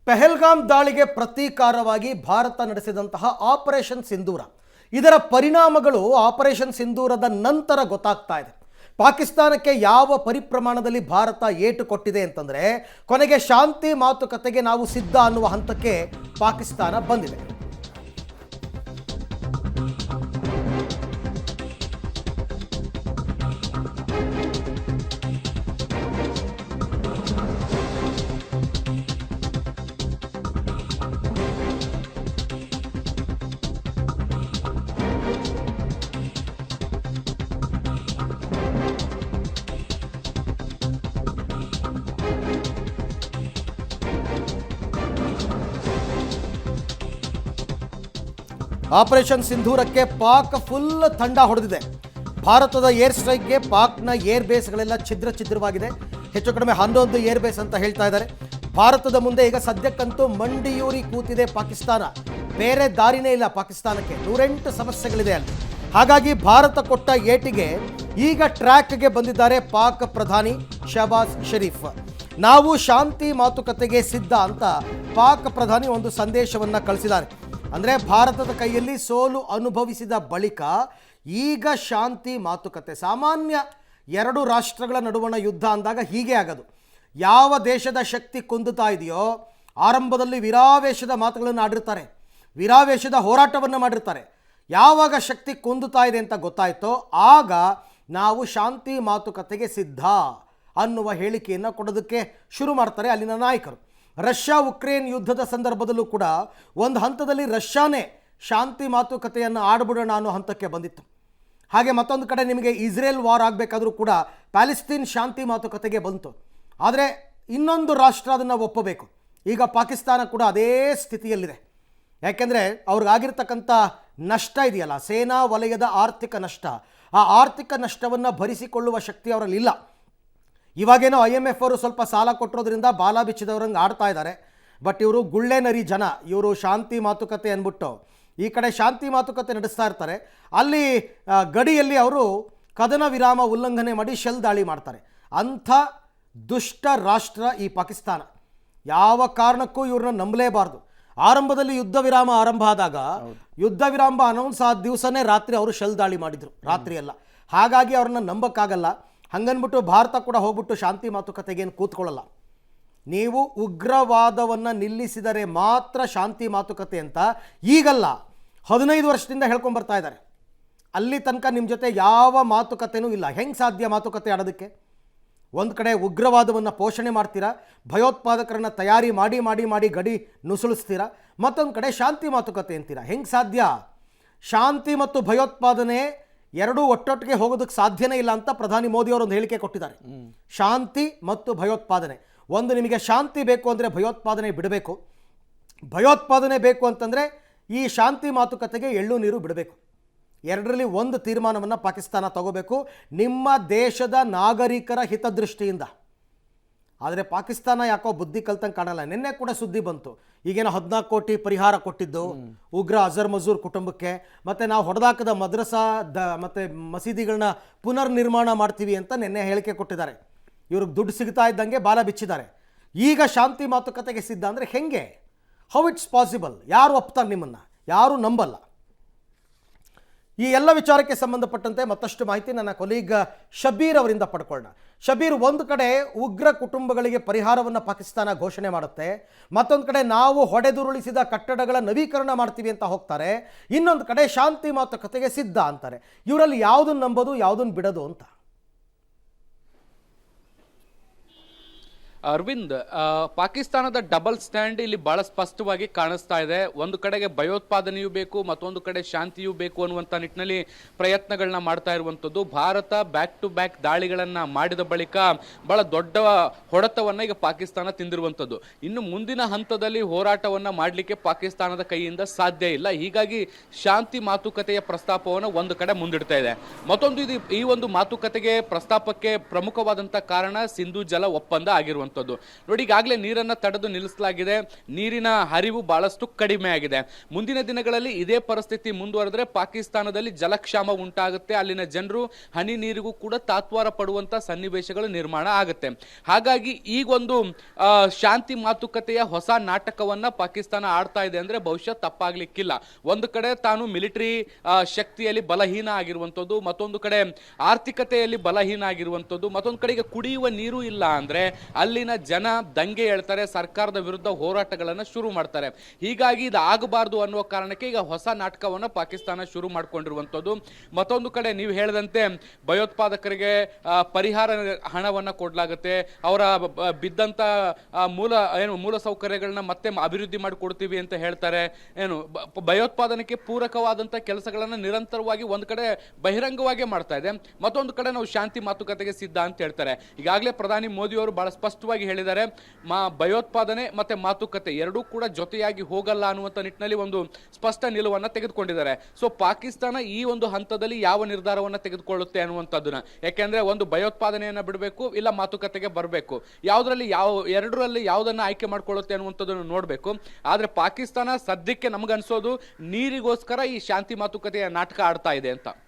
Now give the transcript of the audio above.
ಪೆಹಲ್ಗಾಮ್ ದಾಳಿಗೆ ಪ್ರತೀಕಾರವಾಗಿ ಭಾರತ ನಡೆಸಿದಂತಹ ಆಪರೇಷನ್ ಸಿಂಧೂರ, ಇದರ ಪರಿಣಾಮಗಳು ಆಪರೇಷನ್ ಸಿಂಧೂರದ ನಂತರ ಗೊತ್ತಾಗ್ತಾ ಇದೆ. ಪಾಕಿಸ್ತಾನಕ್ಕೆ ಯಾವ ಪರಿಪ್ರಮಾಣದಲ್ಲಿ ಭಾರತ ಏಟು ಕೊಟ್ಟಿದೆ ಅಂತಂದರೆ, ಕೊನೆಗೆ ಶಾಂತಿ ಮಾತುಕತೆಗೆ ನಾವು ಸಿದ್ಧ ಅನ್ನುವ ಹಂತಕ್ಕೆ ಪಾಕಿಸ್ತಾನ ಬಂದಿದೆ. ಆಪರೇಷನ್ ಸಿಂಧೂರಕ್ಕೆ ಪಾಕ್ ಫುಲ್ ತಂಡ ಹೊಡೆದಿದೆ. ಭಾರತದ ಏರ್ ಸ್ಟ್ರೈಕ್ಗೆ ಪಾಕ್ನ ಏರ್ ಬೇಸ್ಗಳೆಲ್ಲ ಛಿದ್ರವಾಗಿದೆ. ಹೆಚ್ಚು ಕಡಿಮೆ 11 ಏರ್ ಬೇಸ್ ಅಂತ ಹೇಳ್ತಾ ಇದ್ದಾರೆ. ಭಾರತದ ಮುಂದೆ ಈಗ ಸದ್ಯಕ್ಕಂತೂ ಮಂಡಿಯೂರಿ ಕೂತಿದೆ ಪಾಕಿಸ್ತಾನ. ಬೇರೆ ದಾರಿನೇ ಇಲ್ಲ ಪಾಕಿಸ್ತಾನಕ್ಕೆ. 108 ಸಮಸ್ಯೆಗಳಿದೆ ಅಲ್ಲಿ. ಹಾಗಾಗಿ ಭಾರತ ಕೊಟ್ಟ ಏಟಿಗೆ ಈಗ ಟ್ರ್ಯಾಕ್ಗೆ ಬಂದಿದ್ದಾರೆ ಪಾಕ್ ಪ್ರಧಾನಿ ಶಹಬಾಜ್ ಶರೀಫ್. ನಾವು ಶಾಂತಿ ಮಾತುಕತೆಗೆ ಸಿದ್ಧ ಅಂತ ಪಾಕ್ ಪ್ರಧಾನಿ ಒಂದು ಸಂದೇಶವನ್ನು ಕಳಿಸಿದ್ದಾರೆ. ಅಂದರೆ ಭಾರತದ ಕೈಯಲ್ಲಿ ಸೋಲು ಅನುಭವಿಸಿದ ಬಳಿಕ ಈಗ ಶಾಂತಿ ಮಾತುಕತೆ. ಸಾಮಾನ್ಯ ಎರಡು ರಾಷ್ಟ್ರಗಳ ನಡುವಣ ಯುದ್ಧ ಅಂದಾಗ ಹೀಗೆ ಆಗೋದು. ಯಾವ ದೇಶದ ಶಕ್ತಿ ಕುಂದುತ್ತಾ ಇದೆಯೋ ಆರಂಭದಲ್ಲಿ ವೀರಾವೇಶದ ಮಾತುಗಳನ್ನು ಆಡಿರ್ತಾರೆ, ವೀರಾವೇಶದ ಹೋರಾಟವನ್ನು ಮಾಡಿರ್ತಾರೆ. ಯಾವಾಗ ಶಕ್ತಿ ಕುಂದುತ್ತಾ ಇದೆ ಅಂತ ಗೊತ್ತಾಯ್ತೋ ಆಗ ನಾವು ಶಾಂತಿ ಮಾತುಕತೆಗೆ ಸಿದ್ಧ ಅನ್ನುವ ಹೇಳಿಕೆಯನ್ನು ಕೊಡೋದಕ್ಕೆ ಶುರು ಮಾಡ್ತಾರೆ ಅಲ್ಲಿನ ನಾಯಕರು. ರಷ್ಯಾ ಉಕ್ರೇನ್ ಯುದ್ಧದ ಸಂದರ್ಭದಲ್ಲೂ ಕೂಡ ಒಂದು ಹಂತದಲ್ಲಿ ರಷ್ಯಾನೇ ಶಾಂತಿ ಮಾತುಕತೆಯನ್ನು ಆಡ್ಬಿಡೋಣ ಅನ್ನೋ ಹಂತಕ್ಕೆ ಬಂದಿತ್ತು. ಹಾಗೆ ಮತ್ತೊಂದು ಕಡೆ ನಿಮಗೆ ಇಸ್ರೇಲ್ ವಾರ್ ಆಗಬೇಕಾದ್ರೂ ಕೂಡ ಪ್ಯಾಲೆಸ್ತೈನ್ ಶಾಂತಿ ಮಾತುಕತೆಗೆ ಬಂತು. ಆದರೆ ಇನ್ನೊಂದು ರಾಷ್ಟ್ರ ಅದನ್ನು ಒಪ್ಪಬೇಕು. ಈಗ ಪಾಕಿಸ್ತಾನ ಕೂಡ ಅದೇ ಸ್ಥಿತಿಯಲ್ಲಿದೆ. ಯಾಕೆಂದರೆ ಅವ್ರಿಗಾಗಿರ್ತಕ್ಕಂಥ ನಷ್ಟ ಇದೆಯಲ್ಲ, ಸೇನಾ ವಲಯದ ಆರ್ಥಿಕ ನಷ್ಟ, ಆ ಆರ್ಥಿಕ ನಷ್ಟವನ್ನು ಭರಿಸಿಕೊಳ್ಳುವ ಶಕ್ತಿ ಅವರಲ್ಲಿ ಇಲ್ಲ. ಇವಾಗೇನೋ IMF ಅವರು ಸ್ವಲ್ಪ ಸಾಲ ಕೊಟ್ಟಿರೋದ್ರಿಂದ ಬಾಲ ಬಿಚ್ಚಿದವ್ರಂಗೆ ಆಡ್ತಾ ಇದ್ದಾರೆ. ಬಟ್ ಇವರು ಗುಳ್ಳೆ ನರಿ ಜನ. ಇವರು ಶಾಂತಿ ಮಾತುಕತೆ ಅಂದ್ಬಿಟ್ಟು ಈ ಕಡೆ ಶಾಂತಿ ಮಾತುಕತೆ ನಡೆಸ್ತಾ ಇರ್ತಾರೆ, ಅಲ್ಲಿ ಗಡಿಯಲ್ಲಿ ಅವರು ಕದನ ವಿರಾಮ ಉಲ್ಲಂಘನೆ ಮಾಡಿ ಶೆಲ್ ದಾಳಿ ಮಾಡ್ತಾರೆ. ಅಂಥ ದುಷ್ಟ ರಾಷ್ಟ್ರ ಈ ಪಾಕಿಸ್ತಾನ. ಯಾವ ಕಾರಣಕ್ಕೂ ಇವ್ರನ್ನ ನಂಬಲೇಬಾರ್ದು. ಆರಂಭದಲ್ಲಿ ಯುದ್ಧ ವಿರಾಮ ಆರಂಭ ಆದಾಗ ಯುದ್ಧ ವಿರಾಮ ಅನೌನ್ಸ್ ಆದ ದಿವಸನೇ ರಾತ್ರಿ ಅವರು ಶೆಲ್ ದಾಳಿ ಮಾಡಿದರು, ರಾತ್ರಿ ಎಲ್ಲ. ಹಾಗಾಗಿ ಅವ್ರನ್ನ ನಂಬಕ್ಕಾಗಲ್ಲ. ಹಂಗನ್ಬಿಟ್ಟು ಭಾರತ ಕೂಡ ಹೋಗ್ಬಿಟ್ಟು ಶಾಂತಿ ಮಾತುಕತೆಗೇನು ಕೂತ್ಕೊಳ್ಳಲ್ಲ. ನೀವು ಉಗ್ರವಾದವನ್ನು ನಿಲ್ಲಿಸಿದರೆ ಮಾತ್ರ ಶಾಂತಿ ಮಾತುಕತೆ ಅಂತ ಈಗಲ್ಲ, 15 ವರ್ಷದಿಂದ ಹೇಳ್ಕೊಂಬರ್ತಾ ಇದ್ದಾರೆ. ಅಲ್ಲಿ ತನಕ ನಿಮ್ಮ ಜೊತೆ ಯಾವ ಮಾತುಕತೆನೂ ಇಲ್ಲ. ಹೆಂಗೆ ಸಾಧ್ಯ ಮಾತುಕತೆ ಆಡೋದಕ್ಕೆ? ಒಂದು ಕಡೆ ಉಗ್ರವಾದವನ್ನು ಪೋಷಣೆ ಮಾಡ್ತೀರಾ, ಭಯೋತ್ಪಾದಕರನ್ನು ತಯಾರಿ ಮಾಡಿ ಮಾಡಿ ಮಾಡಿ ಗಡಿ ನುಸುಳಿಸ್ತೀರಾ, ಮತ್ತೊಂದು ಕಡೆ ಶಾಂತಿ ಮಾತುಕತೆ ಅಂತೀರಾ. ಹೆಂಗೆ ಸಾಧ್ಯ? ಶಾಂತಿ ಮತ್ತು ಭಯೋತ್ಪಾದನೆ ಎರಡೂ ಒಟ್ಟೊಟ್ಟಿಗೆ ಹೋಗೋದಕ್ಕೆ ಸಾಧ್ಯನೇ ಇಲ್ಲ ಅಂತ ಪ್ರಧಾನಿ ಮೋದಿಯವರು ಒಂದು ಹೇಳಿಕೆ ಕೊಟ್ಟಿದ್ದಾರೆ. ಶಾಂತಿ ಮತ್ತು ಭಯೋತ್ಪಾದನೆ. ಒಂದು, ನಿಮಗೆ ಶಾಂತಿ ಬೇಕು ಅಂದರೆ ಭಯೋತ್ಪಾದನೆ ಬಿಡಬೇಕು, ಭಯೋತ್ಪಾದನೆ ಬೇಕು ಅಂತಂದರೆ ಈ ಶಾಂತಿ ಮಾತುಕತೆಗೆ ಎಳ್ಳು ನೀರು ಬಿಡಬೇಕು. ಎರಡರಲ್ಲಿ ಒಂದು ತೀರ್ಮಾನವನ್ನು ಪಾಕಿಸ್ತಾನ ತಗೋಬೇಕು ನಿಮ್ಮ ದೇಶದ ನಾಗರಿಕರ ಹಿತದೃಷ್ಟಿಯಿಂದ. ಆದರೆ ಪಾಕಿಸ್ತಾನ ಯಾಕೋ ಬುದ್ಧಿ ಕಲ್ತಂಗೆ ಕಾಣಲ್ಲ. ನಿನ್ನೆ ಕೂಡ ಸುದ್ದಿ ಬಂತು, ಈಗೇನೋ 14 ಕೋಟಿ ಪರಿಹಾರ ಕೊಟ್ಟಿದ್ದು ಉಗ್ರ ಅಜರ್ ಮಜೂರ್ ಕುಟುಂಬಕ್ಕೆ, ಮತ್ತು ನಾವು ಹೊಡೆದಾಕದ ಮದ್ರಸಾ ಮತ್ತು ಮಸೀದಿಗಳನ್ನ ಪುನರ್ ನಿರ್ಮಾಣ ಮಾಡ್ತೀವಿ ಅಂತ ನಿನ್ನೆ ಹೇಳಿಕೆ ಕೊಟ್ಟಿದ್ದಾರೆ. ಇವ್ರಿಗೆ ದುಡ್ಡು ಸಿಗ್ತಾ ಇದ್ದಂಗೆ ಬಾಲ ಬಿಚ್ಚಿದ್ದಾರೆ. ಈಗ ಶಾಂತಿ ಮಾತುಕತೆಗೆ ಸಿದ್ಧ ಅಂದರೆ ಹೆಂಗೆ? How it's possible? ಯಾರು ಒಪ್ತಾರೆ ನಿಮ್ಮನ್ನು? ಯಾರೂ ನಂಬಲ್ಲ. ಈ ಎಲ್ಲ ವಿಚಾರಕ್ಕೆ ಸಂಬಂಧಪಟ್ಟಂತೆ ಮತ್ತಷ್ಟು ಮಾಹಿತಿ ನನ್ನ ಕೊಲೀಗ್ ಶಬೀರ್ ಅವರಿಂದ ಪಡ್ಕೊಳ್ಳೋಣ. ಶಬೀರ್, ಒಂದು ಕಡೆ ಉಗ್ರ ಕುಟುಂಬಗಳಿಗೆ ಪರಿಹಾರವನ್ನು ಪಾಕಿಸ್ತಾನ ಘೋಷಣೆ ಮಾಡುತ್ತೆ, ಮತ್ತೊಂದು ಕಡೆ ನಾವು ಹೊಡೆದುರುಳಿಸಿದ ಕಟ್ಟಡಗಳ ನವೀಕರಣ ಮಾಡ್ತೀವಿ ಅಂತ ಹೋಗ್ತಾರೆ, ಇನ್ನೊಂದು ಕಡೆ ಶಾಂತಿ ಮಾತುಕತೆಗೆ ಸಿದ್ಧ ಅಂತಾರೆ. ಇವರಲ್ಲಿ ಯಾವುದನ್ನು ನಂಬೋದು, ಯಾವುದನ್ನು ಬಿಡೋದು ಅಂತ? ಅರವಿಂದ್, ಪಾಕಿಸ್ತಾನದ ಡಬಲ್ ಸ್ಟ್ಯಾಂಡ್ ಇಲ್ಲಿ ಬಹಳ ಸ್ಪಷ್ಟವಾಗಿ ಕಾಣಿಸ್ತಾ ಇದೆ. ಒಂದು ಕಡೆಗೆ ಭಯೋತ್ಪಾದನೆಯೂ ಬೇಕು, ಮತ್ತೊಂದು ಕಡೆ ಶಾಂತಿಯೂ ಬೇಕು ಅನ್ನುವಂಥ ನಿಟ್ಟಿನಲ್ಲಿ ಪ್ರಯತ್ನಗಳನ್ನ ಮಾಡ್ತಾ ಇರುವಂಥದ್ದು. ಭಾರತ ಬ್ಯಾಕ್ ಟು ಬ್ಯಾಕ್ ದಾಳಿಗಳನ್ನ ಮಾಡಿದ ಬಳಿಕ ಬಹಳ ದೊಡ್ಡ ಹೊಡೆತವನ್ನ ಈಗ ಪಾಕಿಸ್ತಾನ ತಿಂದಿರುವಂಥದ್ದು. ಇನ್ನು ಮುಂದಿನ ಹಂತದಲ್ಲಿ ಹೋರಾಟವನ್ನ ಮಾಡಲಿಕ್ಕೆ ಪಾಕಿಸ್ತಾನದ ಕೈಯಿಂದ ಸಾಧ್ಯ ಇಲ್ಲ. ಹೀಗಾಗಿ ಶಾಂತಿ ಮಾತುಕತೆಯ ಪ್ರಸ್ತಾಪವನ್ನು ಒಂದು ಕಡೆ ಮುಂದಿಡ್ತಾ ಇದೆ. ಮತ್ತೊಂದು, ಈ ಒಂದು ಮಾತುಕತೆಗೆ ಪ್ರಸ್ತಾಪಕ್ಕೆ ಪ್ರಮುಖವಾದಂಥ ಕಾರಣ ಸಿಂಧೂ ಜಲ ಒಪ್ಪಂದ ಆಗಿರುವಂಥದ್ದು. ಅನ್ನುವಂಥದ್ದು. ನೋಡಿ, ಈಗಾಗಲೇ ನೀರನ್ನು ತಡೆದು ನಿಲ್ಲಿಸಲಾಗಿದೆ, ನೀರಿನ ಹರಿವು ಬಹಳಷ್ಟು ಕಡಿಮೆ ಆಗಿದೆ. ಮುಂದಿನ ದಿನಗಳಲ್ಲಿ ಇದೇ ಪರಿಸ್ಥಿತಿ ಮುಂದುವರೆದ್ರೆ ಪಾಕಿಸ್ತಾನದಲ್ಲಿ ಜಲಕ್ಷಾಮ ಉಂಟಾಗುತ್ತೆ, ಅಲ್ಲಿನ ಜನರು ಹನಿ ನೀರಿಗೂ ಕೂಡ ತಾತ್ವಾರ ಪಡುವಂತ ಸನ್ನಿವೇಶಗಳು ನಿರ್ಮಾಣ ಆಗುತ್ತೆ. ಹಾಗಾಗಿ ಈಗೊಂದು ಶಾಂತಿ ಮಾತುಕತೆಯ ಹೊಸ ನಾಟಕವನ್ನ ಪಾಕಿಸ್ತಾನ ಆಡ್ತಾ ಇದೆ ಅಂದ್ರೆ ಬಹುಶಃ ತಪ್ಪಾಗ್ಲಿಕ್ಕಿಲ್ಲ. ಒಂದು ಕಡೆ ತಾನು ಮಿಲಿಟರಿ ಶಕ್ತಿಯಲ್ಲಿ ಬಲಹೀನ ಆಗಿರುವಂಥದ್ದು, ಮತ್ತೊಂದು ಕಡೆ ಆರ್ಥಿಕತೆಯಲ್ಲಿ ಬಲಹೀನ ಆಗಿರುವಂಥದ್ದು, ಮತ್ತೊಂದು ಕಡೆಗೆ ಕುಡಿಯುವ ನೀರು ಇಲ್ಲ ಅಂದ್ರೆ ಅಲ್ಲಿನ ಜನ ದಂಗೆ ಹೇಳ್ತಾರೆ, ಸರ್ಕಾರದ ವಿರುದ್ಧ ಹೋರಾಟಗಳನ್ನು ಶುರು ಮಾಡ್ತಾರೆ. ಹೀಗಾಗಿ ಇದು ಆಗಬಾರ್ದು ಅನ್ನುವ ಕಾರಣಕ್ಕೆ ಈಗ ಹೊಸ ನಾಟಕವನ್ನು ಪಾಕಿಸ್ತಾನ ಶುರು ಮಾಡ್ಕೊಂಡಿರುವಂಥದ್ದು. ಮತ್ತೊಂದು ಕಡೆ ನೀವು ಹೇಳಿದಂತೆ ಭಯೋತ್ಪಾದಕರಿಗೆ ಪರಿಹಾರ ಹಣವನ್ನು ಕೊಡಲಾಗುತ್ತೆ, ಅವರ ಬಿದ್ದಂತ ಮೂಲ ಸೌಕರ್ಯಗಳನ್ನ ಮತ್ತೆ ಅಭಿವೃದ್ಧಿ ಮಾಡಿಕೊಡ್ತೀವಿ ಅಂತ ಹೇಳ್ತಾರೆ. ಭಯೋತ್ಪಾದನೆಗೆ ಪೂರಕವಾದಂತ ಕೆಲಸಗಳನ್ನ ನಿರಂತರವಾಗಿ ಒಂದು ಕಡೆ ಬಹಿರಂಗವಾಗಿ ಮಾಡ್ತಾ ಇದೆ, ಮತ್ತೊಂದು ಕಡೆ ನಾವು ಶಾಂತಿ ಮಾತುಕತೆಗೆ ಸಿದ್ಧ ಅಂತ ಹೇಳ್ತಾರೆ. ಈಗಾಗಲೇ ಪ್ರಧಾನಿ ಮೋದಿ ಅವರು ಬಹಳ ಸ್ಪಷ್ಟವಾಗಿ ಹೇಳಿದ್ದಾರೆ, ಭಯೋತ್ಪಾದನೆ ಮತ್ತೆ ಮಾತುಕತೆ ಎರಡೂ ಕೂಡ ಜೊತೆಯಾಗಿ ಹೋಗಲ್ಲ ಅನ್ನುವಂಥ ನಿಟ್ಟಿನಲ್ಲಿ ಒಂದು ಸ್ಪಷ್ಟ ನಿಲುವನ್ನು ತೆಗೆದುಕೊಂಡಿದ್ದಾರೆ. ಸೊ ಪಾಕಿಸ್ತಾನ ಈ ಒಂದು ಹಂತದಲ್ಲಿ ಯಾವ ನಿರ್ಧಾರವನ್ನು ತೆಗೆದುಕೊಳ್ಳುತ್ತೆ ಅನ್ನುವಂಥದ್ದನ್ನ, ಯಾಕೆಂದ್ರೆ ಒಂದು ಭಯೋತ್ಪಾದನೆಯನ್ನ ಬಿಡಬೇಕು, ಇಲ್ಲ ಮಾತುಕತೆಗೆ ಬರಬೇಕು, ಎರಡರಲ್ಲಿ ಯಾವುದನ್ನ ಆಯ್ಕೆ ಮಾಡ್ಕೊಳ್ಳುತ್ತೆ ಅನ್ನುವಂಥದ್ದನ್ನು ನೋಡಬೇಕು. ಆದ್ರೆ ಪಾಕಿಸ್ತಾನ ಸದ್ಯಕ್ಕೆ ನಮಗನ್ಸೋದು ನೀರಿಗೋಸ್ಕರ ಈ ಶಾಂತಿ ಮಾತುಕತೆಯ ನಾಟಕ ಆಡ್ತಾ ಇದೆ ಅಂತ.